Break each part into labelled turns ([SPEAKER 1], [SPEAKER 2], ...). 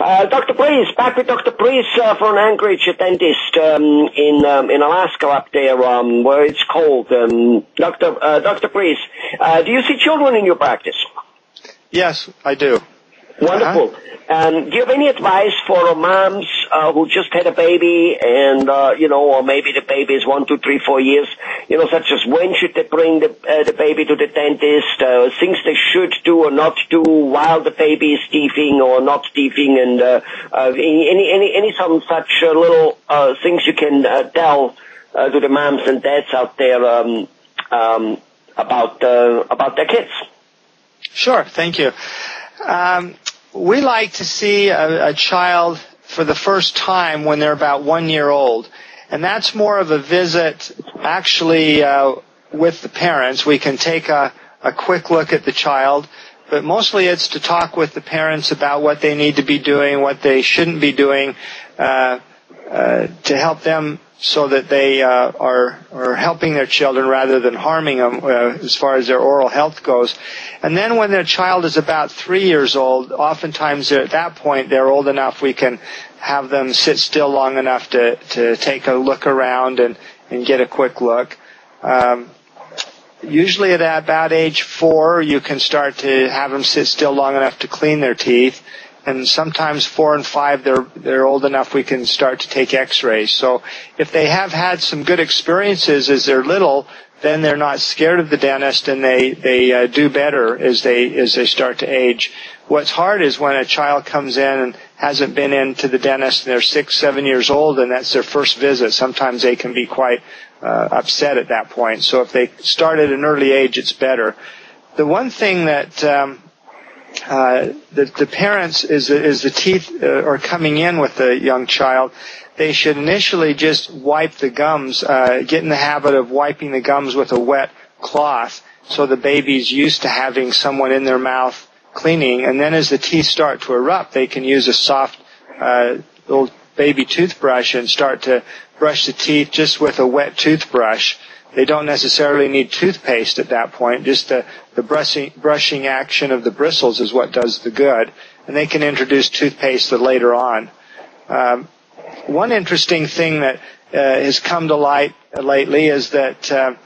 [SPEAKER 1] Dr. Preece, back with Dr. Preece from Anchorage, a dentist in Alaska up there where it's cold. Dr. Preece, do you see children in your practice?
[SPEAKER 2] Yes, I do.
[SPEAKER 1] Wonderful. Do you have any advice for moms who just had a baby and, or maybe the baby is 1, 2, 3, 4 years, such as when should they bring the baby to the dentist, things they should do or not do while the baby is teething or not teething, and any some such little things you can tell to the moms and dads out there about their kids?
[SPEAKER 2] Sure, thank you. We like to see a child for the first time when they're about 1 year old. And that's more of a visit actually with the parents. We can take a quick look at the child, but mostly it's to talk with the parents about what they need to be doing, what they shouldn't be doing, to help them so that they are helping their children rather than harming them as far as their oral health goes. And then when their child is about 3 years old, oftentimes at that point they're old enough we can have them sit still long enough to take a look around and get a quick look. Usually at about age 4 you can start to have them sit still long enough to clean their teeth. And sometimes 4 and 5, they're old enough we can start to take x-rays. So if they have had some good experiences as they're little, then they're not scared of the dentist and they do better as they start to age. What's hard is when a child comes in and hasn't been into the dentist and they're 6, 7 years old and that's their first visit. Sometimes they can be quite upset at that point. So if they start at an early age, it's better. The one thing that the parents, is the teeth are coming in with the young child, they should initially just wipe the gums, get in the habit of wiping the gums with a wet cloth so the baby's used to having someone in their mouth cleaning. And then as the teeth start to erupt, they can use a soft little baby toothbrush and start to brush the teeth just with a wet toothbrush. They don't necessarily need toothpaste at that point. Just the brushing action of the bristles is what does the good. And they can introduce toothpaste later on. One interesting thing that has come to light lately is that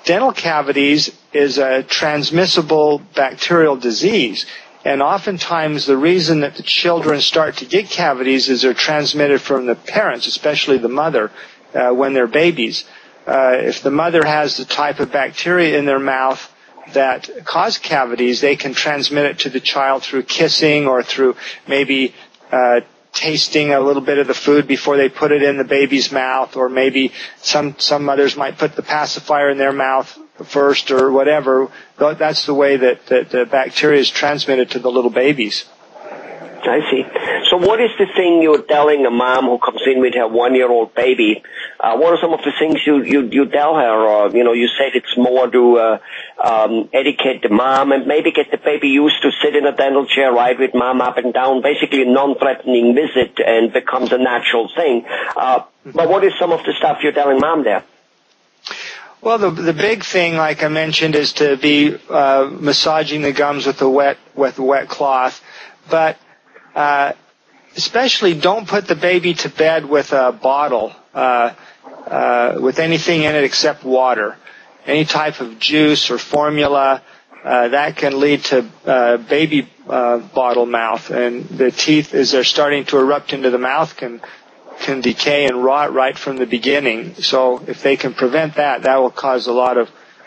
[SPEAKER 2] dental cavities is a transmissible bacterial disease. And oftentimes the reason that the children start to get cavities is they're transmitted from the parents, especially the mother, when they're babies. If the mother has the type of bacteria in their mouth that cause cavities, they can transmit it to the child through kissing or through maybe tasting a little bit of the food before they put it in the baby's mouth, or maybe some mothers might put the pacifier in their mouth first or whatever. That's the way that the bacteria is transmitted to the little babies.
[SPEAKER 1] I see. So what is the thing you're telling a mom who comes in with her 1-year-old baby? What are some of the things you tell her? Or, you said it's more to educate the mom and maybe get the baby used to sit in a dental chair, ride with mom up and down, basically a non-threatening visit, and becomes a natural thing. But what is some of the stuff you're telling mom there?
[SPEAKER 2] Well, the big thing, like I mentioned, is to be massaging the gums with a wet cloth. But especially don't put the baby to bed with a bottle, with anything in it except water. Any type of juice or formula, that can lead to baby bottle mouth. And the teeth, as they're starting to erupt into the mouth, can decay and rot right from the beginning. So if they can prevent that, that will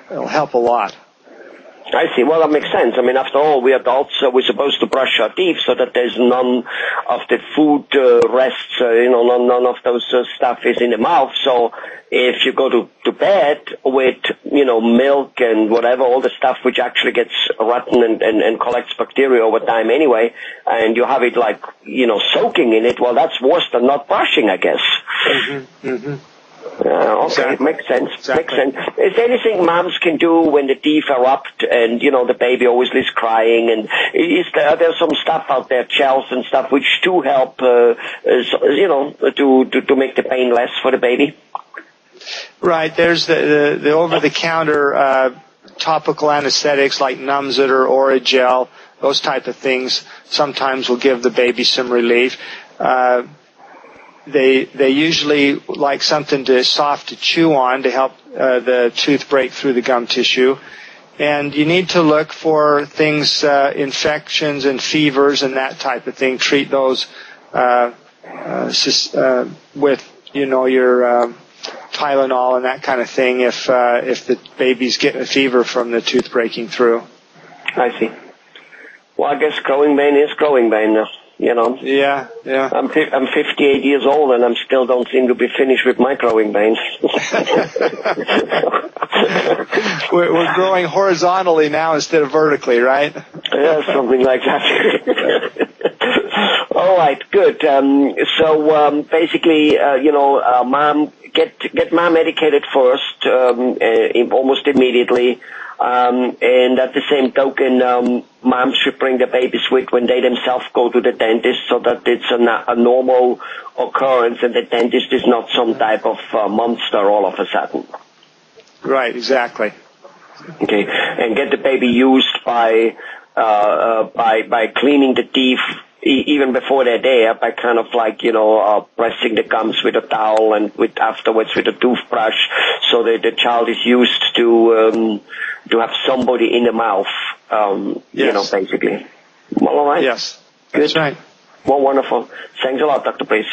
[SPEAKER 2] it'll help a lot.
[SPEAKER 1] I see. Well, that makes sense. I mean, after all, we adults, we're supposed to brush our teeth so that there's none of the food rests, none of those stuff is in the mouth. So if you go to bed with, milk and whatever, all the stuff which actually gets rotten and collects bacteria over time anyway, and you have it soaking in it, well, that's worse than not brushing, I guess. Mm-hmm. Mm-hmm. Okay, exactly. Makes sense. Exactly. Makes sense. Is there anything moms can do when the teeth erupt and, the baby always is crying? And are there some stuff out there, gels and stuff, which do help, to make the pain less for the baby?
[SPEAKER 2] Right. There's the over-the-counter topical anesthetics like Numzit or Oragel, those type of things sometimes will give the baby some relief. They usually like something soft to chew on to help the tooth break through the gum tissue. And you need to look for things, infections and fevers and that type of thing. Treat those with, your Tylenol and that kind of thing if the baby's getting a fever from the tooth breaking through.
[SPEAKER 1] I see. Well, I guess growing pain is growing pain now.
[SPEAKER 2] Yeah.
[SPEAKER 1] I'm 58 years old and I still don't seem to be finished with my growing pains.
[SPEAKER 2] We're growing horizontally now instead of vertically, right?
[SPEAKER 1] Yeah, something like that. All right, good. So basically, mom, get mom medicated first, almost immediately. And at the same token, moms should bring the babies with when they themselves go to the dentist so that it's a normal occurrence and the dentist is not some type of monster all of a sudden.
[SPEAKER 2] Right, exactly.
[SPEAKER 1] Okay, and get the baby used by cleaning the teeth even before they're there, by kind of like, pressing the gums with a towel and afterwards with a toothbrush, so that the child is used to have somebody in the mouth,
[SPEAKER 2] yes.
[SPEAKER 1] Basically. Well, all right.
[SPEAKER 2] Yes,
[SPEAKER 1] Good.
[SPEAKER 2] that's right.
[SPEAKER 1] Well, wonderful. Thanks a lot, Dr. Preece.